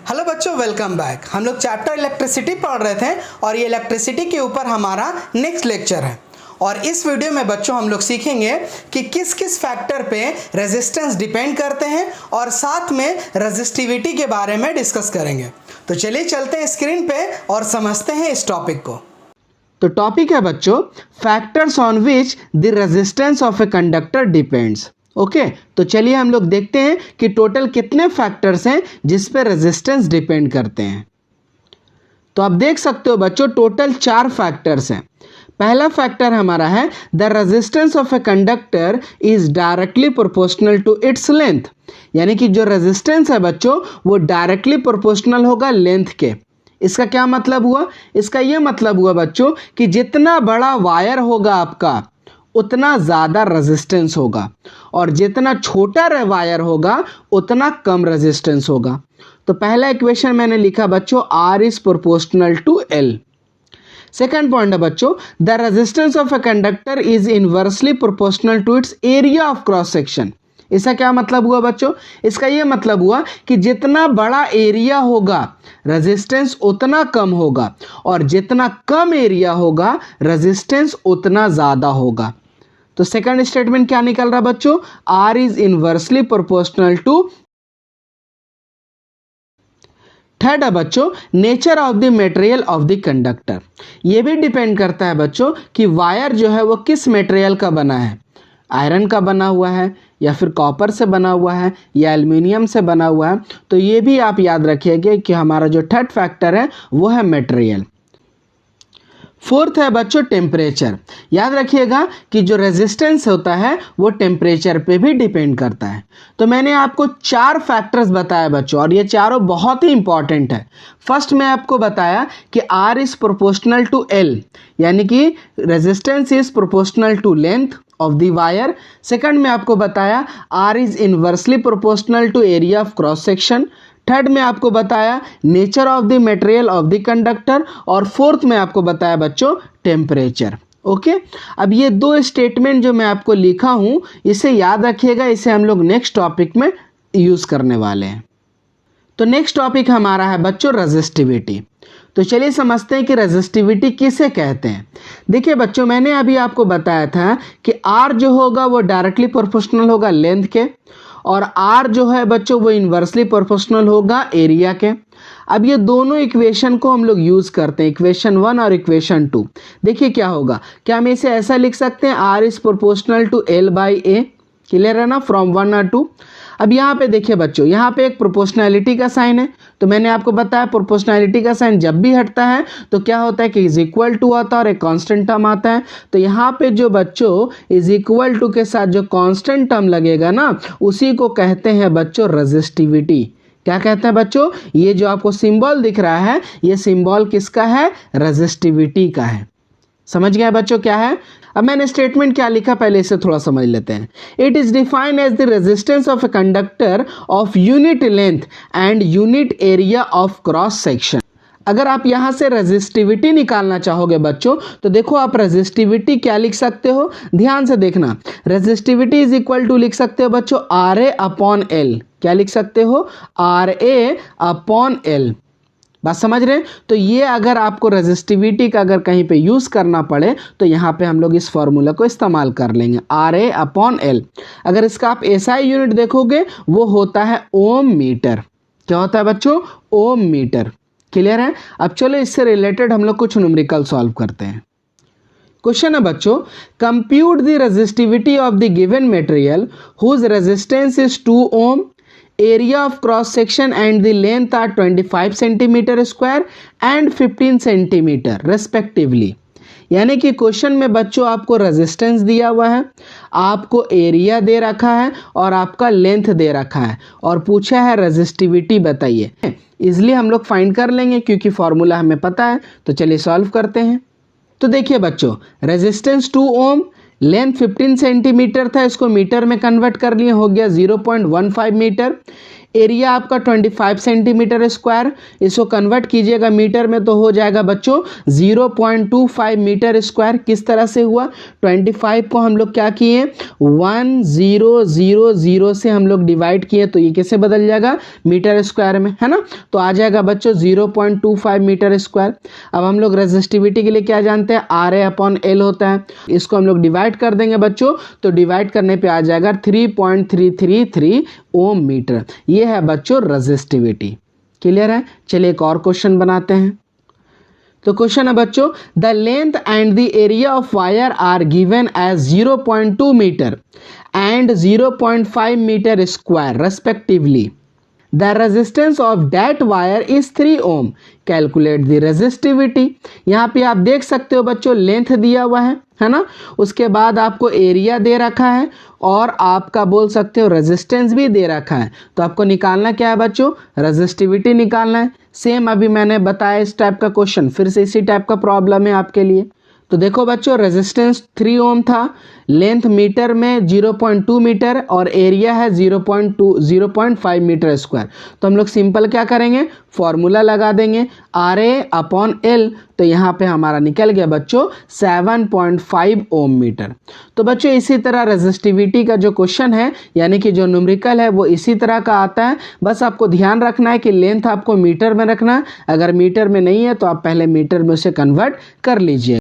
Hello बच्चों, welcome back. हम लोग चैप्टर इलेक्ट्रिसिटी पढ़ रहे थे और ये इलेक्ट्रिसिटी के ऊपर हमारा नेक्स्ट लेक्चर है। और इस वीडियो में बच्चों हम लोग सीखेंगे कि किस किस फैक्टर पे रेजिस्टेंस डिपेंड करते हैं और साथ में रेजिस्टिविटी के बारे में डिस्कस करेंगे। तो चलिए चलते हैं स्क्रीन पे और समझते हैं इस टॉपिक को। तो टॉपिक है बच्चों, factors on which the resistance of a conductor depends. Okay, तो चलिए हम लोग देखते हैं कि टोटल कितने फैक्टर्स हैं जिस पे रेजिस्टेंस डिपेंड करते हैं। तो आप देख सकते हो बच्चों, टोटल 4 फैक्टर्स हैं। पहला फैक्टर हमारा है the resistance of a conductor is directly proportional to its length, यानी कि जो रेजिस्टेंस है बच्चों वो डायरेक्टली प्रोपोर्शनल होगा लेंथ के। इसका क्या मतलब हुआ? इसका यह मतलब हुआ बच्चों कि जितना बड़ा वायर होगा आपका उतना ज़्यादा रेजिस्टेंस होगा और जितना छोटा वायर होगा उतना कम रेजिस्टेंस होगा। तो पहला इक्वेशन मैंने लिखा बच्चों, R is proportional to L। Second point है बच्चों, the resistance of a conductor is inversely proportional to its area of cross section. इसका क्या मतलब हुआ बच्चों? इसका यह मतलब हुआ कि जितना बड़ा एरिया होगा रेजिस्टेंस उतना कम होगा और जितना कम एरिया होगा रेजिस्टेंस उतना ज़्यादा होगा। तो सेकंड स्टेटमेंट क्या निकल रहा बच्चों? R is inversely proportional to. Third है बच्चों, nature of the material of the conductor. ये भी डिपेंड करता है बच्चों कि वायर जो है वो किस मटेरियल का बना है, आयरन का बना हुआ है या फिर कॉपर से बना हुआ है या एल्युमिनियम से बना हुआ है। तो ये भी आप याद रखिएगा कि हमारा जो थर्ड फैक्टर है वो है मटेरियल। फोर्थ है बच्चों टेम्परेचर। याद रखिएगा कि जो रेजिस्टेंस होता है वो टेम्परेचर पे भी डिपेंड करता है। तो मैंने आपको 4 फैक्टर्स बताया बच्चों और ये चारों बहुत ही इंपॉर्टेंट है। फर्स्ट मैं आपको बताया कि R is proportional to L, यानी कि resistance is proportional to length of the wire. Second में आपको बताया R is inversely proportional to area of cross section. Third में आपको बताया nature of the material of the conductor और fourth में आपको बताया बच्चों टेम्परेचर। ओके, अब ये 2 स्टेटमेंट जो मैं आपको लिखा हूं इसे याद रखिएगा, इसे हम लोग नेक्स्ट टॉपिक में यूज करने वाले हैं। तो नेक्स्ट टॉपिक हमारा है बच्चों रेजिस्टिविटी। तो चलिए समझते हैं कि रेजिस्टिविटी किसे कहते हैं। देखिए बच्चों, मैंने अभी आपको बताया था कि R जो होगा वो डायरेक्टली प्रोपोर्शनल होगा लेंथ के और R जो है बच्चों वो इन्वर्सली प्रोपोर्शनल होगा एरिया के। अब ये दोनों इक्वेशन को हम लोग यूज करते हैं, इक्वेशन 1 और इक्वेशन 2। देखिए क्या होगा, क्या हम इसे ऐसा लिख सकते हैं, R is proportional to L by A। Clear है ना, फ्रॉम 1 और 2। अब यहाँ पे देखिए बच्चों, यहाँ पे एक प्रोपोर्शनैलिटी का साइन है। तो मैंने आपको बताया प्रोपोर्शनैलिटी का साइन जब भी हटता है तो क्या होता है कि इज इक्वल टू आता है और एक कांस्टेंट टर्म आता है। तो यहाँ पे जो बच्चों इज इक्वल टू के साथ जो कांस्टेंट टर्म लगेगा ना उसी को कहते हैं बच्चों रेजिस्टिविटी। क्या कहते हैं बच्चों? ये जो आपको सिंबल दिख रहा है ये सिंबल किसका है? रेजिस्टिविटी का है। समझ गए बच्चों क्या है? अब मैंने स्टेटमेंट क्या लिखा पहले इसे थोड़ा समझ लेते हैं। It is defined as the resistance of a conductor of unit length and unit area of cross section. अगर आप यहां से रेजिस्टिविटी निकालना चाहोगे बच्चों तो देखो आप रेजिस्टिविटी क्या लिख सकते हो, ध्यान से देखना। रेजिस्टिविटी इज इक्वल टू लिख सकते हो बच्चों RA अपॉन L। क्या लिख सकते हो? RA upon L। बात समझ रहे हैं? तो ये अगर आपको रेजिस्टिविटी का अगर कहीं पे यूज करना पड़े तो यहाँ पे हम लोग इस फॉर्मूला को इस्तेमाल कर लेंगे, RA अपॉन L। अगर इसका आप SI यूनिट देखोगे वो होता है ओम मीटर। क्या होता है बच्चों? ओम मीटर। क्लियर है? अब चलो इससे रिलेटेड हम लोग कुछ न्यूमेरिकल सॉल्व करते हैं। क्वेश्चन है बच्चों, compute the resistivity of the given material whose resistance is 2 ohm, area of cross section and the length are 25 centimeter square and 15 centimeter respectively। यानी कि क्वेश्चन में बच्चों आपको रेजिस्टेंस दिया हुआ है, आपको एरिया दे रखा है और आपका लेंथ दे रखा है और पूछा है रेजिस्टिविटी बताइए। इजली हम लोग फाइंड कर लेंगे क्योंकि फॉर्मूला हमें पता है। तो चलिए सॉल्व करते हैं। तो देखिए बच्चों, रेजिस्टेंस 2 ओम, लेंथ 15 सेंटीमीटर था, इसको मीटर में कन्वर्ट कर लिए, हो गया 0.15 मीटर। एरिया आपका 25 सेंटीमीटर स्क्वायर, इसको कन्वर्ट कीजिएगा मीटर में तो हो जाएगा बच्चों 0.25 मीटर स्क्वायर। किस तरह से हुआ, 25 को हम लोग क्या किए 1000 से हम लोग डिवाइड किए तो ये कैसे बदल जाएगा मीटर स्क्वायर में, है ना। तो आ जाएगा बच्चों 0.25 मीटर स्क्वायर। अब हम लोग रेजिस्टिविटी के लिए क्या जानते हैं, RA/L होता है। इसको हम लोग डिवाइड कर देंगे बच्चों, तो डिवाइड करने पे आ जाएगा 3.333 ओम मीटर। ये है बच्चों रेजिस्टिविटी। क्लियर है। चलिए एक और क्वेश्चन बनाते हैं। तो क्वेश्चन है बच्चों, the length and the area of wire are given as 0.2 metre and 0.5 metre square respectively. The resistance of that wire is 3 ohm. Calculate the resistivity. यहाँ पे आप देख सकते हो बच्चों लेंथ दिया हुआ है ना। उसके बाद आपको एरिया दे रखा है और आपका बोल सकते हो रेजिस्टेंस भी दे रखा है। तो आपको निकालना क्या है बच्चों, रेजिस्टिविटी निकालना है। सेम अभी मैंने बताया इस टाइप का क्वेश्चन, फिर से इसी टाइप का प्रॉब्लम है आपके लिए। तो देखो बच्चों रेजिस्टेंस 3 ओम था, लेंथ मीटर में 0.2 मीटर और एरिया है 0.5 मीटर स्क्वायर। तो हम लोग सिंपल क्या करेंगे, फॉर्मूला लगा देंगे RA/L। तो यहाँ पे हमारा निकल गया बच्चों 7.5 ओम मीटर। तो बच्चों इसी तरह रेजिस्टिविटी का जो क्वेश्चन है यानी कि जो न्यूमेरिकल है वो इसी तरह का आता है। बस आपको ध्यान रखना है कि लेंथ आपको मीटर में रखना है, अगर मीटर में नहीं है तो आप पहले मीटर में उसे कन्वर्ट कर लीजिए।